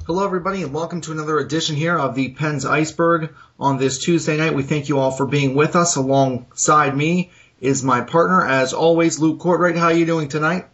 Hello, everybody, and welcome to another edition here of the Pens Iceberg. On this Tuesday night, we thank you all for being with us. Alongside me is my partner, as always, Luke Courtright. How are you doing tonight?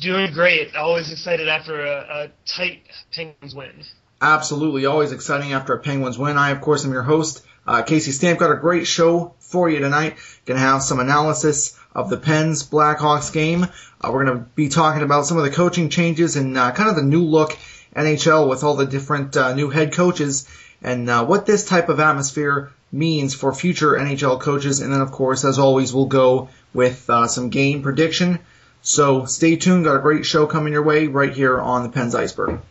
Doing great. Always excited after a tight Penguins win. Absolutely, always exciting after a Penguins win. I, of course, am your host, Casey Stamp. Got a great show for you tonight. Going to have some analysis of the Pens Blackhawks game. We're going to be talking about some of the coaching changes and kind of the new look NHL with all the different new head coaches and what this type of atmosphere means for future NHL coaches. And then, of course, as always, we'll go with some game prediction. So stay tuned. Got a great show coming your way right here on the Pens Iceberg.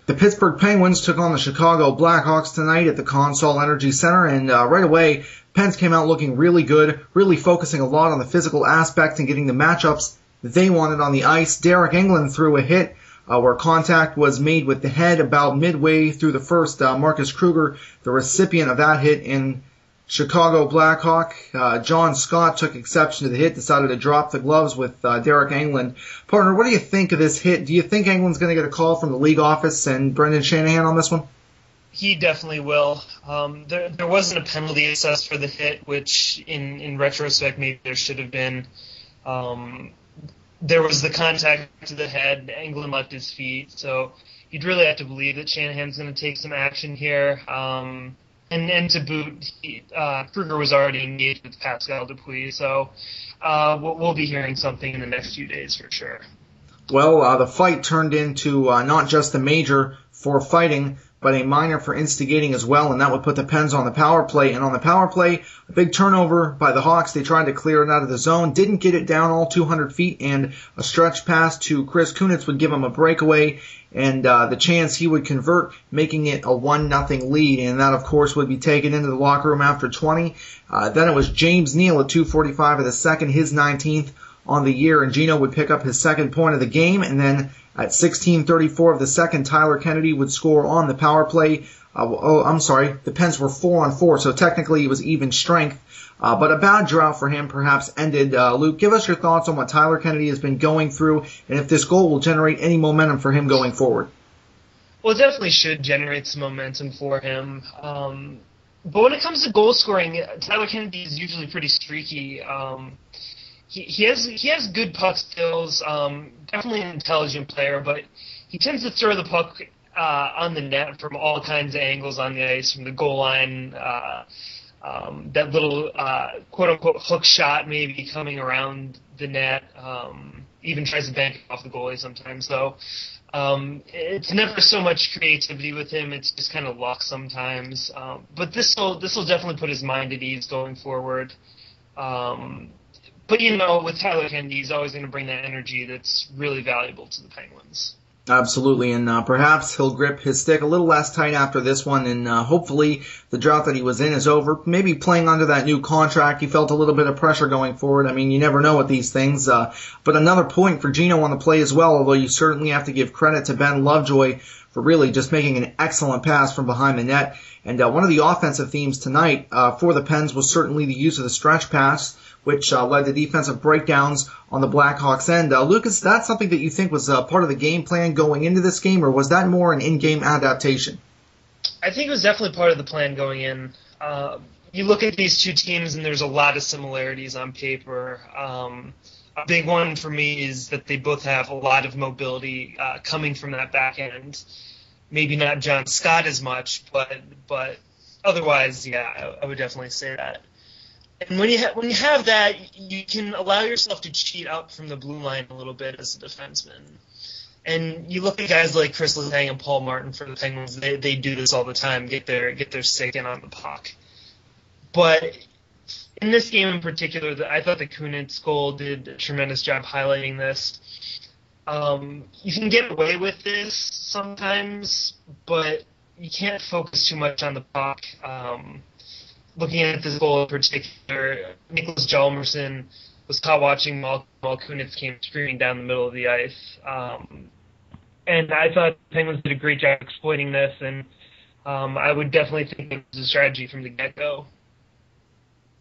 The Pittsburgh Penguins took on the Chicago Blackhawks tonight at the Consol Energy Center, and right away, Pens came out looking really good, really focusing a lot on the physical aspect and getting the matchups that they wanted on the ice. Derek Engelland threw a hit where contact was made with the head about midway through the first. Marcus Kruger, the recipient of that hit in Chicago Blackhawk. John Scott took exception to the hit, decided to drop the gloves with Derek Engelland. Partner, what do you think of this hit? Do you think Engelland's going to get a call from the league office and Brendan Shanahan on this one? He definitely will. There wasn't a penalty assessed for the hit, which in retrospect maybe there should have been. There was the contact to the head. Engelland left his feet, so you'd really have to believe that Shanahan's going to take some action here. And to boot, Kruger was already engaged with Pascal Dupuis, so we'll be hearing something in the next few days for sure. Well, the fight turned into not just a major for fighting, but a minor for instigating as well, and that would put the Pens on the power play. And on the power play, a big turnover by the Hawks. They tried to clear it out of the zone, didn't get it down all 200 feet, and a stretch pass to Chris Kunitz would give him a breakaway, and the chance he would convert, making it a 1-0 lead. And that, of course, would be taken into the locker room after 20. Then it was James Neal at 2:45 of the second, his 19th on the year, and Gino would pick up his second point of the game, and then at 16:34 of the second, Tyler Kennedy would score on the power play. The Pens were 4-on-4, so technically it was even strength. But a bad drought for him perhaps ended. Luke, give us your thoughts on what Tyler Kennedy has been going through and if this goal will generate any momentum for him going forward. Well, it definitely should generate some momentum for him. But when it comes to goal scoring, Tyler Kennedy is usually pretty streaky. He has good puck skills, definitely an intelligent player, but he tends to throw the puck on the net from all kinds of angles on the ice, from the goal line, that little quote-unquote hook shot maybe coming around the net, even tries to bank it off the goalie sometimes. So it's never so much creativity with him, it's just kind of luck sometimes. But this will definitely put his mind at ease going forward. But, with Tyler Kennedy, he's always going to bring that energy that's really valuable to the Penguins. Absolutely, and perhaps he'll grip his stick a little less tight after this one, and hopefully the drought that he was in is over. Maybe playing under that new contract, he felt a little bit of pressure going forward. I mean, you never know with these things. But another point for Gino on the play as well, although you certainly have to give credit to Ben Lovejoy for really just making an excellent pass from behind the net. And one of the offensive themes tonight for the Pens was certainly the use of the stretch pass, which led to defensive breakdowns on the Blackhawks' end. Lucas, that's something that you think was part of the game plan going into this game, or was that more an in-game adaptation? I think it was definitely part of the plan going in. You look at these two teams, and there's a lot of similarities on paper. A big one for me is that they both have a lot of mobility coming from that back end. Maybe not John Scott as much, but otherwise, yeah, I would definitely say that. And when you have that, you can allow yourself to cheat out from the blue line a little bit as a defenseman. And you look at guys like Chris Letang and Paul Martin for the Penguins; they do this all the time, get their stick in on the puck. But in this game in particular, I thought the Kunitz goal did a tremendous job highlighting this. You can get away with this sometimes, but you can't focus too much on the puck. Looking at this goal in particular, Nicholas Hjalmarsson was caught watching while Kunitz came screaming down the middle of the ice. And I thought the Penguins did a great job exploiting this, and I would definitely think it was a strategy from the get-go.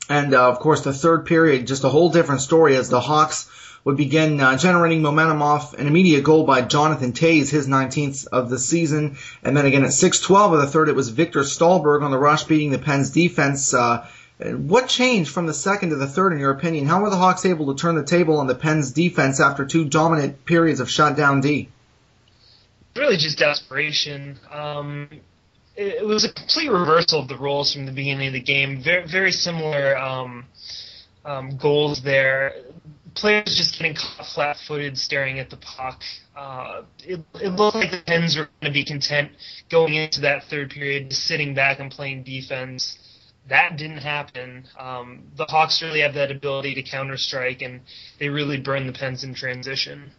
And, of course, the third period, just a whole different story as the Hawks would begin generating momentum off an immediate goal by Jonathan Tays, his 19th of the season. And then again at 6:12 of the third, it was Victor Stahlberg on the rush beating the Pens defense. What changed from the second to the third, in your opinion? How were the Hawks able to turn the table on the Pens defense after two dominant periods of shutdown D? Really just desperation. It was a complete reversal of the roles from the beginning of the game. Very, very similar goals there. Players just getting caught flat-footed, staring at the puck. It looked like the Pens were going to be content going into that third period, just sitting back and playing defense. That didn't happen. The Hawks really have that ability to counter-strike, and they really burned the Pens in transition.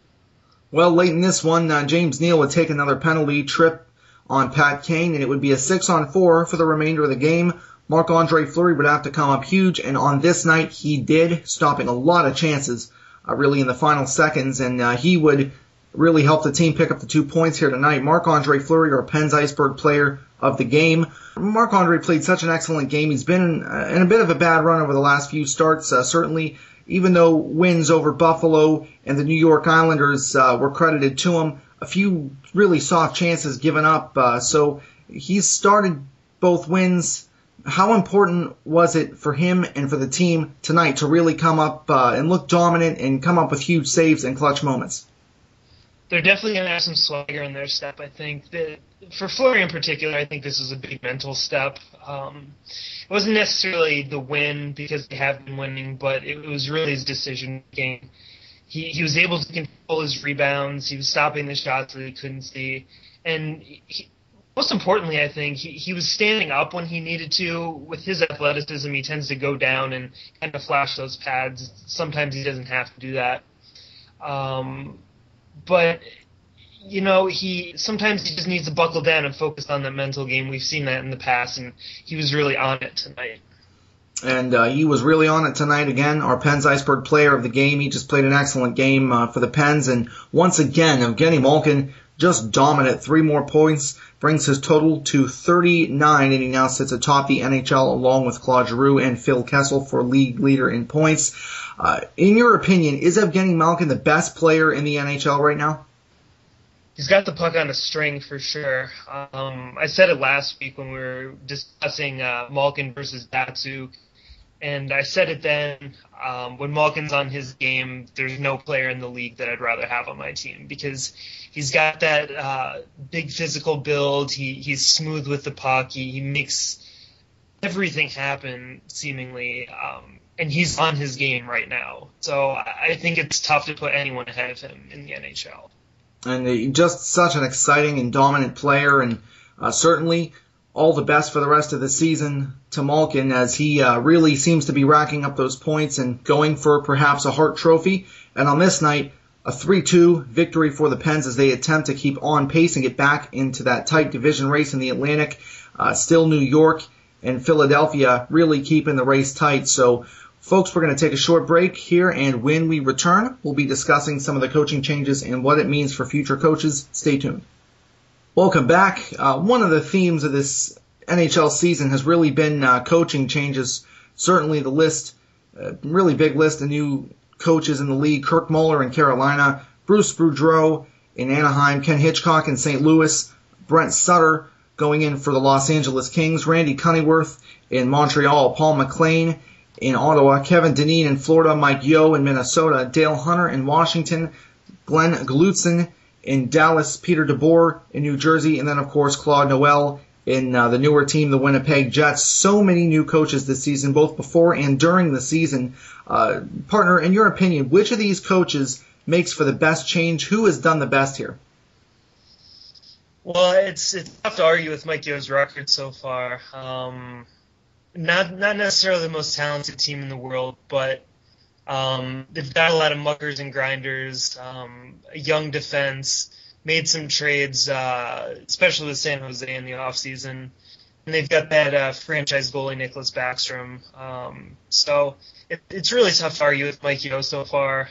Well, late in this one, James Neal would take another penalty trip on Pat Kane, and it would be a 6-on-4 for the remainder of the game. Marc-Andre Fleury would have to come up huge, and on this night he did, stopping a lot of chances really in the final seconds, and he would really help the team pick up the 2 points here tonight. Marc-Andre Fleury, our Pens Iceberg player of the game. Marc-Andre played such an excellent game. He's been in a bit of a bad run over the last few starts, certainly, even though wins over Buffalo and the New York Islanders were credited to him. A few really soft chances given up, so he's started both wins. How important was it for him and for the team tonight to really come up and look dominant and come up with huge saves and clutch moments? They're definitely going to have some swagger in their step, I think. For Fleury in particular, I think this is a big mental step. It wasn't necessarily the win because they have been winning, but it was really his decision-making. He was able to control his rebounds. He was stopping the shots that he couldn't see. And most importantly, I think, he was standing up when he needed to. With his athleticism, he tends to go down and kind of flash those pads. Sometimes he doesn't have to do that. But, you know, sometimes he just needs to buckle down and focus on that mental game. We've seen that in the past, and he was really on it tonight. And he was really on it tonight again, our Pens Iceberg player of the game. He just played an excellent game for the Pens. And once again, Evgeny Malkin just dominant. 3 more points, brings his total to 39, and he now sits atop the NHL along with Claude Giroux and Phil Kessel for league leader in points. In your opinion, is Evgeny Malkin the best player in the NHL right now? He's got the puck on a string for sure. I said it last week when we were discussing Malkin versus Datsuk, and I said it then, when Malkin's on his game, there's no player in the league that I'd rather have on my team because he's got that big physical build. He's smooth with the puck. He makes everything happen seemingly, and he's on his game right now. So I think it's tough to put anyone ahead of him in the NHL. And just such an exciting and dominant player, and certainly all the best for the rest of the season to Malkin as he really seems to be racking up those points and going for perhaps a Hart Trophy. And on this night, a 3-2 victory for the Pens as they attempt to keep on pace and get back into that tight division race in the Atlantic. Still New York and Philadelphia really keeping the race tight. So, folks, we're going to take a short break here, and when we return, we'll be discussing some of the coaching changes and what it means for future coaches. Stay tuned. Welcome back. One of the themes of this NHL season has really been coaching changes. Certainly the list, really big list of new coaches in the league. Kirk Muller in Carolina, Bruce Boudreau in Anaheim, Ken Hitchcock in St. Louis, Brent Sutter going in for the Los Angeles Kings, Randy Cunneyworth in Montreal, Paul McLean in Ottawa, Kevin Dineen in Florida, Mike Yeo in Minnesota, Dale Hunter in Washington, Glenn Glutzen in Dallas, Peter DeBoer in New Jersey, and then, of course, Claude Noel in the newer team, the Winnipeg Jets. So many new coaches this season, both before and during the season. Partner, in your opinion, which of these coaches makes for the best change? Who has done the best here? Well, it's tough to argue with Mike Yeo's record so far. Not necessarily the most talented team in the world, but they've got a lot of muckers and grinders, a young defense, made some trades, especially with San Jose in the offseason. And they've got that franchise goalie, Nicholas Backstrom. So it's really tough to argue with Mike Yeo so far.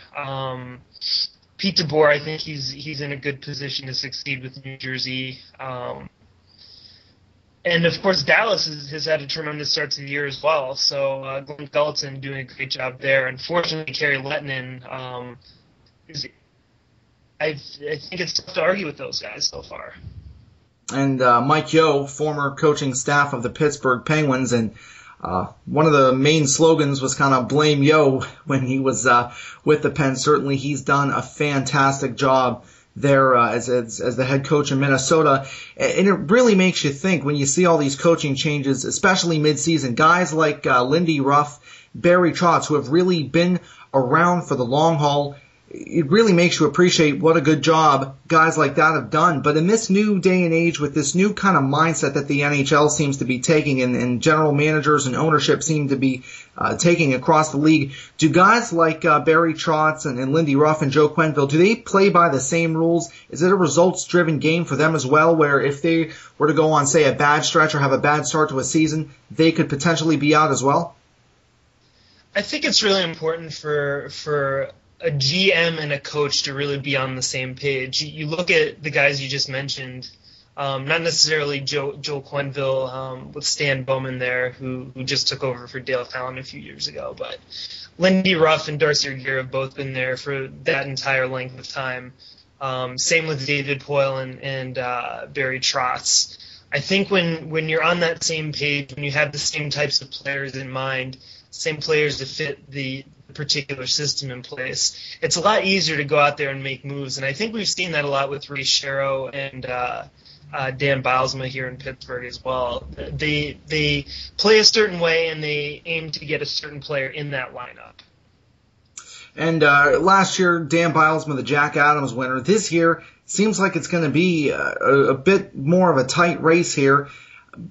Pete DeBoer, I think he's in a good position to succeed with New Jersey. And, of course, Dallas has had a tremendous start to the year as well. So Glenn Gulutzan doing a great job there. Unfortunately, Kerry Lettinen I think it's tough to argue with those guys so far. And Mike Yeo, former coaching staff of the Pittsburgh Penguins, and one of the main slogans was kind of blame Yeo when he was with the Pens. Certainly he's done a fantastic job there as the head coach in Minnesota. And it really makes you think when you see all these coaching changes, especially midseason, guys like Lindy Ruff, Barry Trotz, who have really been around for the long haul. It really makes you appreciate what a good job guys like that have done. But in this new day and age, with this new kind of mindset that the NHL seems to be taking and general managers and ownership seem to be taking across the league, do guys like Barry Trotz and Lindy Ruff and Joe Quenneville, do they play by the same rules? Is it a results-driven game for them as well, where if they were to go on, say, a bad stretch or have a bad start to a season, they could potentially be out as well? I think it's really important for a GM and a coach to really be on the same page. You look at the guys you just mentioned, not necessarily Joe Quenneville with Stan Bowman there, who just took over for Dale Fallon a few years ago, but Lindy Ruff and Darcy Argyr have both been there for that entire length of time. Same with David Poile and Barry Trotz. I think when you're on that same page, when you have the same types of players in mind, same players to fit the particular system in place, it's a lot easier to go out there and make moves. And I think we've seen that a lot with Ray Shero and Dan Bilesma here in Pittsburgh as well. They play a certain way and they aim to get a certain player in that lineup. And last year, Dan Bilesma, the Jack Adams winner. This year, seems like it's going to be a bit more of a tight race here.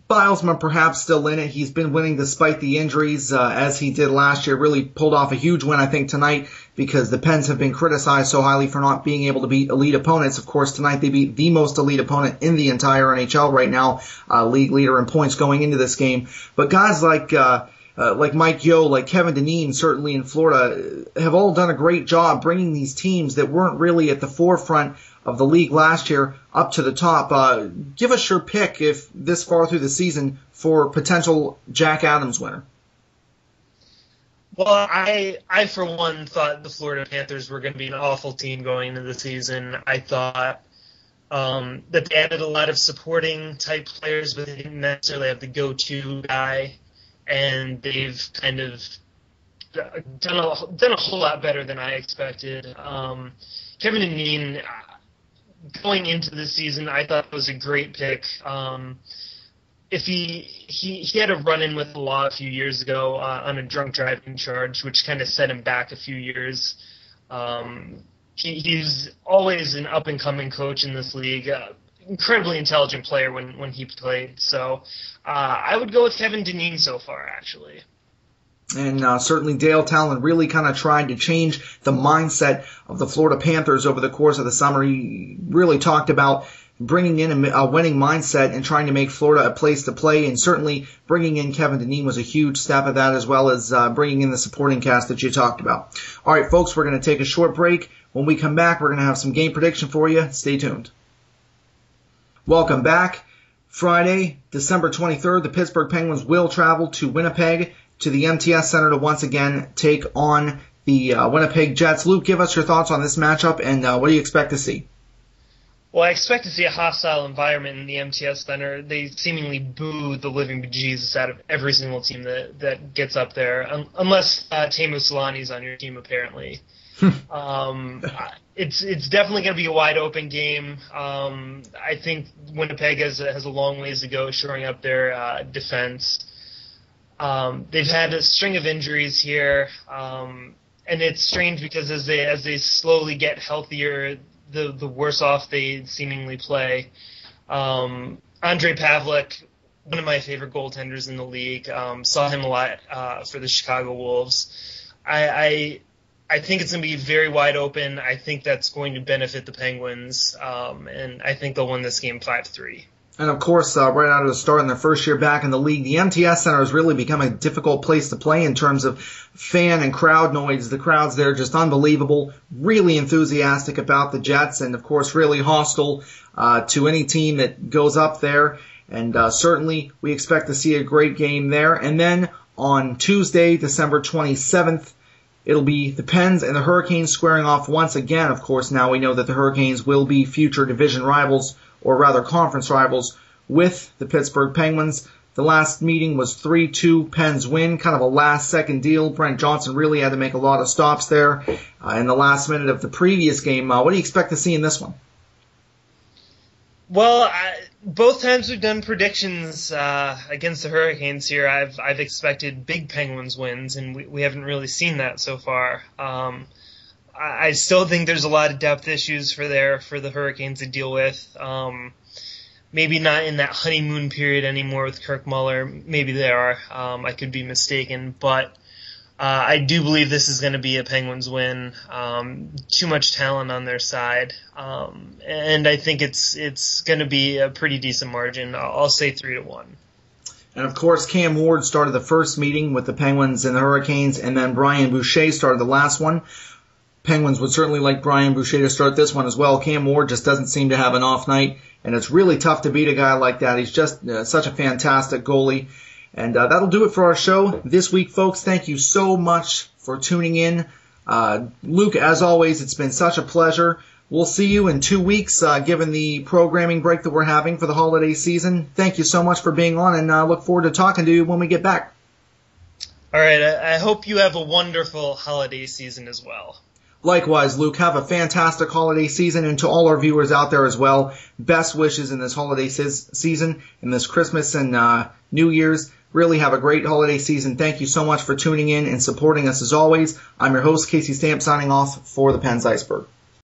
Bilesma perhaps still in it. He's been winning despite the injuries, as he did last year. Really pulled off a huge win, I think, tonight, because the Pens have been criticized so highly for not being able to beat elite opponents. Of course, tonight they beat the most elite opponent in the entire NHL right now, league leader in points going into this game. But guys like Mike Yeo, like Kevin Dineen, certainly in Florida, have all done a great job bringing these teams that weren't really at the forefront of the league last year up to the top. Give us your pick, if this far through the season, for potential Jack Adams winner. Well, I for one thought the Florida Panthers were going to be an awful team going into the season. I thought that they added a lot of supporting type players, but they didn't necessarily have the go-to guy, and they've kind of done a whole lot better than I expected. Kevin Dineen, going into the season, I thought it was a great pick. If he had a run-in with the law a few years ago on a drunk driving charge, which kind of set him back a few years. He's always an up-and-coming coach in this league. Incredibly intelligent player when he played. So I would go with Kevin Dineen so far, actually. And certainly Dale Talon really kind of tried to change the mindset of the Florida Panthers over the course of the summer. He really talked about bringing in a winning mindset and trying to make Florida a place to play, and certainly bringing in Kevin Dineen was a huge step of that, as well as bringing in the supporting cast that you talked about. All right, folks, we're going to take a short break. When we come back, we're going to have some game prediction for you. Stay tuned. Welcome back. Friday, December 23rd, the Pittsburgh Penguins will travel to Winnipeg, to the MTS Center, to once again take on the Winnipeg Jets. Luke, give us your thoughts on this matchup, and what do you expect to see? Well, I expect to see a hostile environment in the MTS Center. They seemingly boo the living bejesus out of every single team that gets up there, unless Teemu Solani's on your team, apparently. It's definitely going to be a wide open game. I think Winnipeg has a long ways to go shoring up their defense. They've had a string of injuries here, and it's strange because as they slowly get healthier, the worse off they seemingly play. Andrei Pavlik, one of my favorite goaltenders in the league, saw him a lot for the Chicago Wolves. I think it's going to be very wide open. I think that's going to benefit the Penguins, and I think they'll win this game 5-3. And, of course, right out of the start in their first year back in the league, the MTS Center has really become a difficult place to play in terms of fan and crowd noise. The crowds there are just unbelievable, really enthusiastic about the Jets, and, of course, really hostile to any team that goes up there. And certainly we expect to see a great game there. And then on Tuesday, December 27th, It'll be the Pens and the Hurricanes squaring off once again. Of course, now we know that the Hurricanes will be future division rivals, or rather conference rivals, with the Pittsburgh Penguins. The last meeting was 3-2 Pens win, kind of a last-second deal. Brent Johnson really had to make a lot of stops there in the last minute of the previous game. What do you expect to see in this one? Well, both times we've done predictions against the Hurricanes here, I've expected big Penguins wins, and we haven't really seen that so far. I still think there's a lot of depth issues for the Hurricanes to deal with. Maybe not in that honeymoon period anymore with Kirk Muller. Maybe they are. I could be mistaken, but I do believe this is going to be a Penguins win. Too much talent on their side, and I think it's going to be a pretty decent margin. I'll say 3-1. And of course, Cam Ward started the first meeting with the Penguins and the Hurricanes, and then Brian Boucher started the last one. Penguins would certainly like Brian Boucher to start this one as well. Cam Ward just doesn't seem to have an off night, and it's really tough to beat a guy like that. He's just such a fantastic goalie. And that'll do it for our show this week, folks. Thank you so much for tuning in. Luke, as always, it's been such a pleasure. We'll see you in 2 weeks, given the programming break that we're having for the holiday season. Thank you so much for being on, and I look forward to talking to you when we get back. All right. I hope you have a wonderful holiday season as well. Likewise, Luke, have a fantastic holiday season, and to all our viewers out there as well, best wishes in this holiday season, in this Christmas and New Year's. Really have a great holiday season. Thank you so much for tuning in and supporting us as always. I'm your host, Casey Stamp, signing off for the Pens Iceberg.